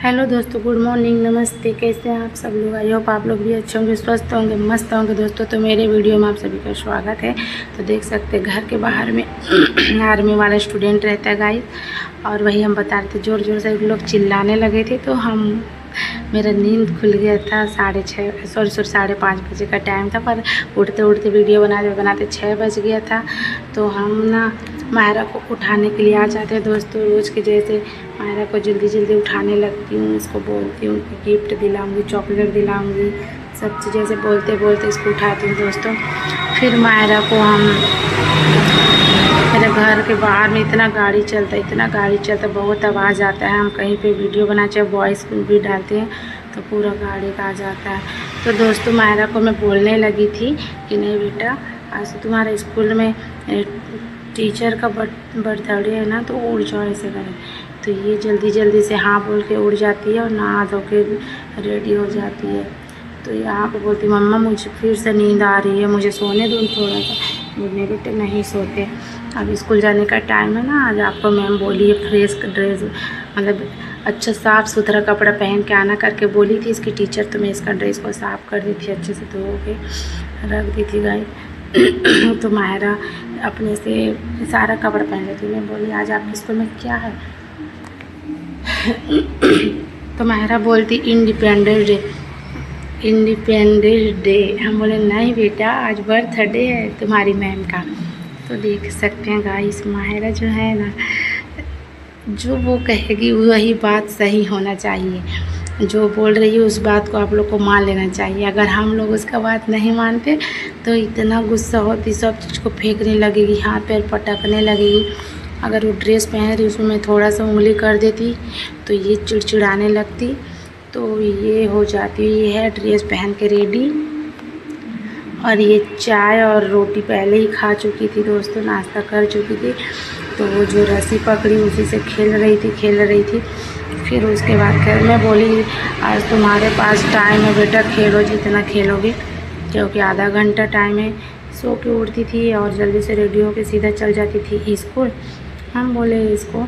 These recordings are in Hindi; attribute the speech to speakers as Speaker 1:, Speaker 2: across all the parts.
Speaker 1: हेलो दोस्तों, गुड मॉर्निंग, नमस्ते। कैसे हैं आप सब लोग? आई होप आप लोग भी अच्छे होंगे, स्वस्थ होंगे, मस्त होंगे। दोस्तों तो मेरे वीडियो में आप सभी का स्वागत है। तो देख सकते हैं घर के बाहर में आर्मी वाला स्टूडेंट रहता है गाइस, और वही हम बता रहे थे। ज़ोर ज़ोर से लोग चिल्लाने लगे थे तो मेरा नींद खुल गया था। 5:30 बजे का टाइम था, पर उठते उठते वीडियो बनाते 6 बज गया था। तो हम ना मायरा को उठाने के लिए आ जाते हैं दोस्तों। रोज़ के जैसे मायरा को जल्दी जल्दी उठाने लगती हूँ, उसको बोलती हूँ कि गिफ्ट दिलाऊंगी, चॉकलेट दिलाऊंगी, सब चीज़ें से बोलते बोलते इसको उठाती हूँ दोस्तों। फिर मायरा को मेरे घर के बाहर में इतना गाड़ी चलता, बहुत आवाज़ आता है। हम कहीं पे वीडियो बनाए चाहे वॉइस भी डालते हैं तो पूरा गाड़ी का आ जाता है। तो दोस्तों मायरा को मैं बोलने लगी थी कि नहीं बेटा, आज तो तुम्हारे स्कूल में टीचर का बर्थडे है ना, तो उड़ जाओ ऐसे करें। तो ये जल्दी जल्दी से हाँ बोल के उड़ जाती है और नहा धो के रेडी हो जाती है। तो यहाँ पे बोलती मम्मा मुझे फिर से नींद आ रही है, मुझे सोने दो थोड़ा सा। बोलने बेटे नहीं सोते, अब स्कूल जाने का टाइम है ना। आज आपको मैम बोली है फ्रेश ड्रेस, मतलब अच्छा साफ़ सुथरा कपड़ा पहन के आना करके बोली थी इसकी टीचर। तो मैं इसका ड्रेस को साफ़ कर दी थी, अच्छे से धो के रख दी थी गाइस। तो मायरा अपने से सारा कपड़ा पहन लेती। मैं बोली आज आपके स्कूल में क्या है? तो मायरा बोलती इंडिपेंडेंस डे। हम बोले नहीं बेटा, आज बर्थडे है तुम्हारी मैम का। तो देख सकते हैं गाइस, मायरा जो है ना, जो वो कहेगी वही बात सही होना चाहिए। जो बोल रही है उस बात को आप लोग को मान लेना चाहिए। अगर हम लोग उसका बात नहीं मानते तो इतना गुस्सा होती, सब चीज़ को फेंकने लगेगी, हाथ पैर पटकने लगेगी। अगर वो ड्रेस पहन रही उसमें मैं थोड़ा सा उंगली कर देती तो ये चिड़चिड़ाने लगती। तो ये हो जाती। ये है ड्रेस पहन के रेडी, और ये चाय और रोटी पहले ही खा चुकी थी दोस्तों, नाश्ता कर चुकी थी। तो वो जो रस्सी पकड़ी उसी से खेल रही थी। फिर उसके बाद मैं बोली आज तुम्हारे पास टाइम है बेटा, खेलो जितना खेलोगे, क्योंकि आधा घंटा टाइम है। सो के उठती थी और जल्दी से रेडी होकर सीधा चल जाती थी स्कूल। हम बोले इसको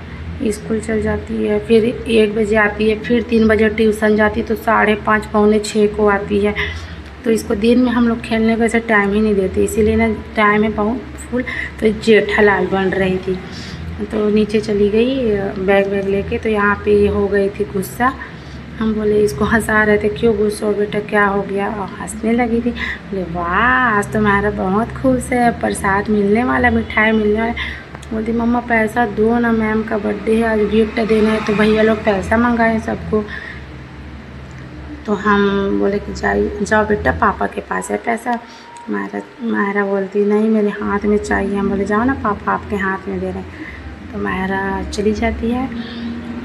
Speaker 1: स्कूल चल जाती है, फिर 1 बजे आती है, फिर 3 बजे ट्यूशन जाती, तो 5:30 पौने 6 को आती है। तो इसको दिन में हम लोग खेलने का ऐसा टाइम ही नहीं देते, इसीलिए ना टाइम है बहुत फुल। तो जेठालाल बन रही थी, तो नीचे चली गई बैग लेके। तो यहाँ पे हो गई थी गुस्सा। हम बोले इसको हंसा रहे थे, क्यों गुस्सा हो बेटा, क्या हो गया? और हंसने लगी थी। बोले वाह आज तो हमारा बहुत खुश है, प्रसाद मिलने वाला, मिठाई मिलने वाला। बोलती मम्मा पैसा दो ना, मैम का बर्थडे है, आज गिफ्ट देना है। तो भैया लोग पैसा मंगाए सबको। तो हम बोले कि जाओ बेटा पापा के पास है पैसा। मायरा बोलती नहीं मेरे हाथ में चाहिए। हम बोले जाओ ना, पापा आपके हाथ में दे रहे हैं। तो मायरा चली जाती है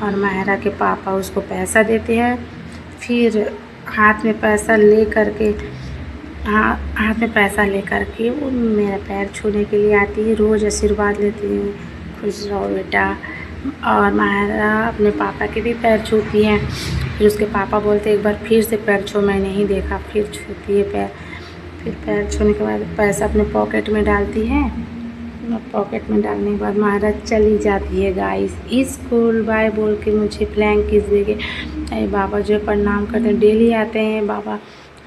Speaker 1: और मायरा के पापा उसको पैसा देते हैं। फिर हाथ में पैसा ले करके वो मेरा पैर छूने के लिए आती है। रोज़ आशीर्वाद लेती है, खुश रहो बेटा। और मायरा अपने पापा के भी पैर छूती है। फिर उसके पापा बोलते एक बार फिर से पैर छू, मैं नहीं देखा। फिर छूती है पैर। फिर पैर छूने के बाद पैसा अपने पॉकेट में डालती है। पॉकेट में डालने के बाद मायरा चली जाती है गाइस स्कूल। बाय बोल के मुझे फ्लैंक किस देंगे। अरे बाबा जो प्रणाम करते हैं, डेली आते हैं बाबा,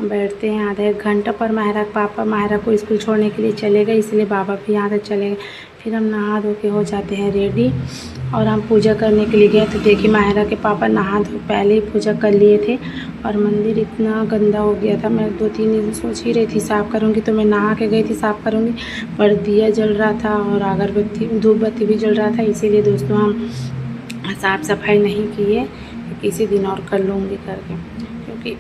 Speaker 1: बैठते हैं आधा 1 घंटा। पर पापा मायरा को स्कूल छोड़ने के लिए चले गए, इसलिए बाबा भी यहाँ से चले गए। फिर हम नहा धो के हो जाते हैं रेडी और हम पूजा करने के लिए गए। तो देखिए मायरा के पापा नहा धो पहले ही पूजा कर लिए थे, और मंदिर इतना गंदा हो गया था। मैं 2-3 दिन सोच ही रही थी साफ़ करूँगी, तो मैं नहा के गई थी साफ़ करूँगी, पर दिया जल रहा था और अगरबत्ती धूप बत्ती भी जल रहा था। इसीलिए दोस्तों हम साफ़ सफाई नहीं किए, किसी दिन और कर लूँगी करके, क्योंकि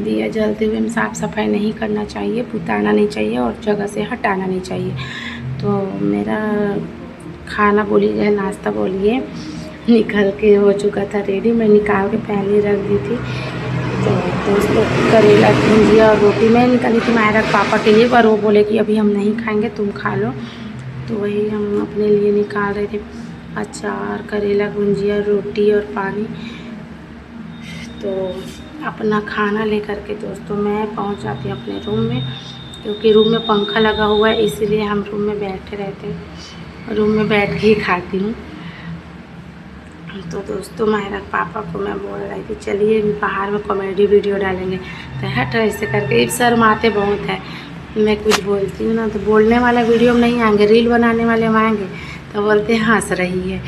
Speaker 1: दिया जलते हुए हम साफ़ सफाई नहीं करना चाहिए, पुताना नहीं चाहिए और जगह से हटाना नहीं चाहिए। तो मेरा खाना बोलिए, नाश्ता बोलिए, निकल के हो चुका था रेडी। मैं निकाल के पहले रख दी थी। तो दोस्तों करेला भुजिया और रोटी मैं निकाली थी मायरा पापा के लिए, पर वो बोले कि अभी हम नहीं खाएंगे, तुम खा लो। तो वही हम अपने लिए निकाल रहे थे, अचार, करेला भुजिया, रोटी और पानी। तो अपना खाना लेकर के दोस्तों मैं पहुंच जाती हूँ अपने रूम में, क्योंकि रूम में पंखा लगा हुआ है, इसीलिए हम रूम में बैठे रहते हैं। रूम में बैठ के ही खाती हूँ। तो दोस्तों माहिरा पापा को मैं बोल रही थी चलिए बाहर में कॉमेडी वीडियो डालेंगे, तो हट ऐसे करके शर्माते बहुत है। मैं कुछ बोलती हूँ ना तो बोलने वाला वीडियो में नहीं आएंगे, रील बनाने वाले में आएंगे तो बोलते हैं हंस रही है।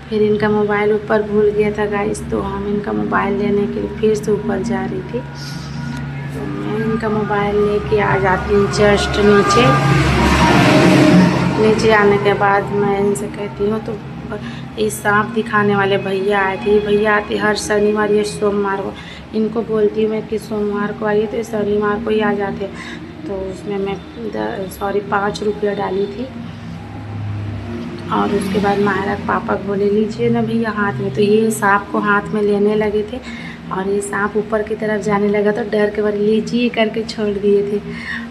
Speaker 1: फिर इनका मोबाइल ऊपर भूल गया था गाइस, तो हम इनका मोबाइल लेने के लिए फिर से ऊपर जा रही थी। तो मैं इनका मोबाइल लेके आ जाती हूँ जस्ट नीचे आने के बाद मैं इनसे कहती हूँ तो ये सांप दिखाने वाले भैया आए थे। भैया आते हर शनिवार या सोमवार को, इनको बोलती हूँ मैं कि सोमवार को आइए, तो शनिवार को ही आ जाते। तो उसमें मैं 5 रुपया डाली थी। और उसके बाद माहिरा पापा बोले लीजिए ना भैया हाथ में, तो ये सांप को हाथ में लेने लगे थे और ये सांप ऊपर की तरफ जाने लगा तो डर के बारे लीजिए करके छोड़ दिए थे।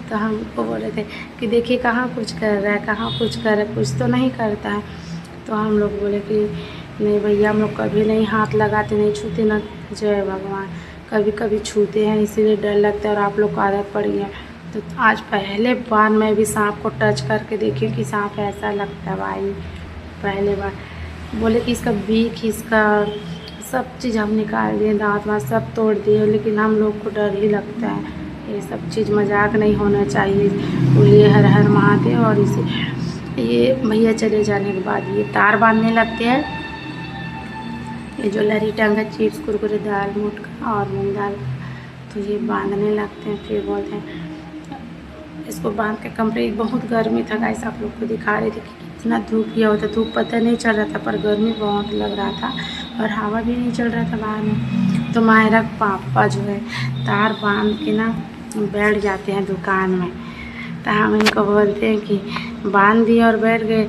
Speaker 1: तो हमको बोले थे कि देखिए कहाँ कुछ कर रहा है, कहाँ कुछ कर रहा है, कुछ तो नहीं करता है। तो हम लोग बोले कि नहीं भैया हम लोग कभी नहीं हाथ लगाते, नहीं छूते ना, जय भगवान। कभी कभी छूते हैं इसीलिए डर लगता है और आप लोग को आदत पड़ी है। तो आज पहले बार मैं भी सांप को टच करके देखी कि सांप ऐसा लगता है भाई, पहले बार। बोले कि इसका बीक, इसका सब चीज़ हम निकाल दिए, दांत वाँत सब तोड़ दिए, लेकिन हम लोग को डर ही लगता है। ये सब चीज़ मजाक नहीं होना चाहिए। बोलिए हर हर महादेव। और इसे ये भैया चले जाने के बाद ये तार बांधने लगते हैं, ये जो लरी टंगा चिप्स कुरकुरे दाल मोट का और मूंग दाल, तो ये बांधने लगते हैं। फिर बोलते हैं इसको बांध के कमरे, बहुत गर्मी था गाइस, आप लोग को दिखा रही थी कि कितना धूप किया होता, धूप पता नहीं चल रहा था पर गर्मी बहुत लग रहा था और हवा भी नहीं चल रहा था बाहर में। तो माहिरा पापा जो है तार बांध के ना बैठ जाते हैं दुकान में। तो हम इनको बोलते हैं कि बांध दिए और बैठ गए,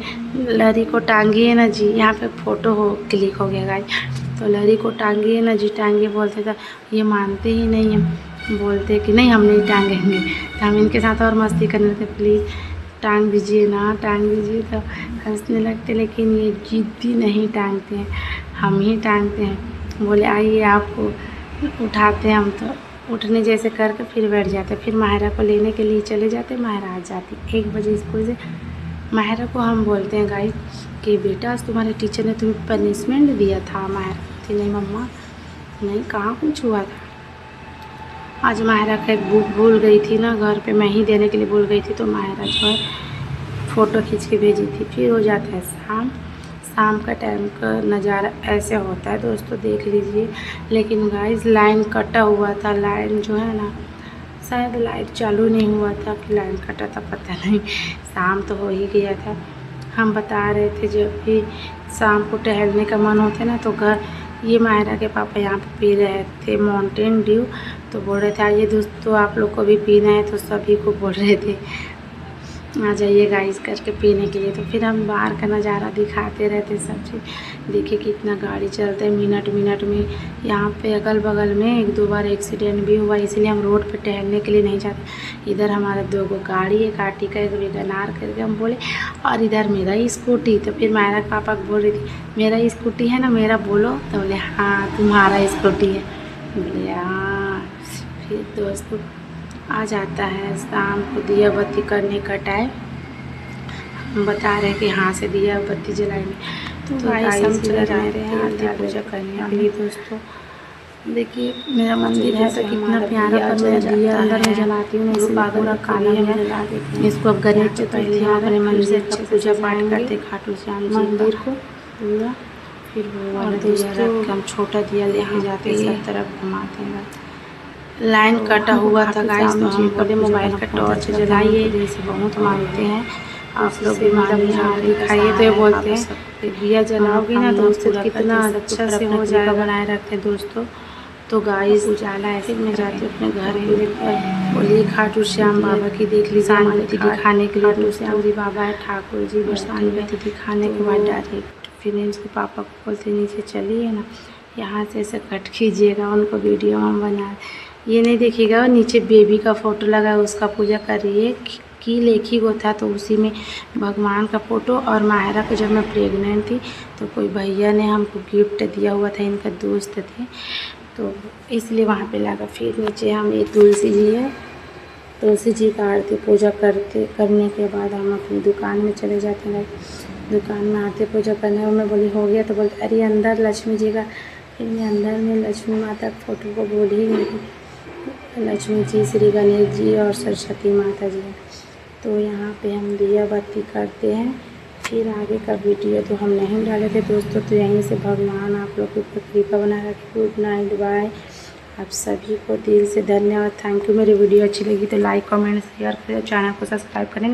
Speaker 1: लरी को टांगिए ना जी, यहाँ पे फ़ोटो क्लिक हो गया गाइस। तो लरी को टांगिए ना जी, टांगिए बोलते थे, ये मानते ही नहीं है, बोलते कि नहीं हम नहीं टांगेंगे। तो हम इनके साथ और मस्ती करने लगते, प्लीज़ टांग दीजिए ना, टांग दीजिए। तो हंसने लगते, लेकिन ये जिद्दी नहीं टांगते हैं, हम ही टांगते हैं। बोले आइए आपको उठाते हैं, हम तो उठने जैसे करके फिर बैठ जाते। फिर माहिरा को लेने के लिए चले जाते, माहिरा आ जाती 1 बजे स्कूल से। माहिरा को हम बोलते हैं गाइस कि बेटा आज तुम्हारे टीचर ने तुम्हें पनिशमेंट दिया था। माहिरा कहती नहीं मम्मा, नहीं कहाँ कुछ हुआ था। आज माहिरा का एक बुक भूल गई थी ना घर पे, मैं ही देने के लिए भूल गई थी, तो माहिरा जो है फ़ोटो खींच के भेजी थी। फिर हो जाता है शाम का टाइम का नज़ारा ऐसे होता है दोस्तों, देख लीजिए। लेकिन गाइस लाइन कटा हुआ था, लाइन जो है ना शायद लाइट चालू नहीं हुआ था कि लाइन कटा था, पता नहीं। शाम तो हो ही गया था। हम बता रहे थे जब भी शाम को टहलने का मन होता है ना, तो घर ये माहिरा के पापा यहाँ पे पी रहे थे माउंटेन ड्यू, तो बोल रहे थे आइए दोस्तों आप लोग को भी पीना है, तो सभी को बोल रहे थे आ जाइए गाइस करके पीने के लिए। तो फिर हम बाहर का नज़ारा दिखाते रहते सब चीज़। देखिए कितना गाड़ी चलते हैं मिनट मिनट में। यहाँ पे अगल बगल में 1-2 बार एक्सीडेंट भी हुआ, इसलिए हम रोड पे टहलने के लिए नहीं जाते। इधर हमारा 2 गाड़ी, एक आर्टिका एक वेगनार करके हम बोले, और इधर मेरा स्कूटी। तो फिर माहिरा पापा को बोल रही थी मेरा स्कूटी है ना, मेरा बोलो, तो बोले हाँ तुम्हारा स्कूटी है, बोले हाँ। फिर दोस्तों आ जाता है शाम को दिया बत्ती करने का टाइम, हम बता रहे हैं कि यहाँ से दिया बत्ती जलाएंगे। तो गाइस हम चले जाते हैं आरती पूजा करने के लिए। दोस्तों देखिए मेरा मंदिर है तो कितना प्यारा, पर मैं दिया अंदर में जलाती हूँ, इसको पूरा काला है। इसको अब गणेश चतुर्थी हम अपने मंदिर से अच्छे पूजा पाठ करते खाटू श्याम जी मंदिर को पूरा। फिर वो दोस्तों हम छोटा दिया लेके जाते हैं, सब तरफ घुमाते हैं। लाइन कटा हुआ था गाइस, तो हम बोले मोबाइल का टॉर्च जलाइए, जैसे बहुत मांगते हैं आप लोग भी मानिए हाँ दिखाइए। तो ये बोलते हैं दिया जलाओगी ना तो उससे कितना अच्छा से हो जाएगा, बनाए रखते हैं दोस्तों। तो गाइस उजाला ऐसे मैं जाती हूँ अपने घर के लिए। बोलिए खाटू श्याम बाबा की देख लीजिए आरती दिखाने के लिए। खाटू श्याम जी बाबा है, ठाकुर जी आरती दिखाने के बाद डायरेक्ट फिर उसके पापा को बोलते नीचे चलिए ना, यहाँ से ऐसे कट कीजिएगा, उनको वीडियो हम बना, ये नहीं देखिएगा नीचे बेबी का फ़ोटो लगा है उसका पूजा करिए की लेखी वो था, तो उसी में भगवान का फ़ोटो। और माहिरा को जब मैं प्रेग्नेंट थी तो कोई भैया ने हमको गिफ्ट दिया हुआ था, इनका दोस्त थे, तो इसलिए वहाँ पे लगा। फिर नीचे हम ये तुलसी जी है, तुलसी जी का आरती पूजा करने के बाद हम अपनी दुकान में चले जाते हैं। दुकान में आरती पूजा करने और मैं बोली हो गया, तो बोलते अरे अंदर लक्ष्मी जी का। फिर मैं अंदर में लक्ष्मी माता के फ़ोटो को बोल ही गई। लक्ष्मी जी, श्री गणेश जी और सरस्वती माता जी हैं। तो यहाँ पे हम दिया बत्ती करते हैं। फिर आगे का वीडियो तो हम नहीं डाले थे दोस्तों, तो यहीं से भगवान आप लोग के ऊपर कृपा बना रखे। Good night, bye. आप सभी को दिल से धन्यवाद, थैंक यू। मेरी वीडियो अच्छी लगी तो लाइक, कमेंट, शेयर करें, चैनल को सब्सक्राइब करें।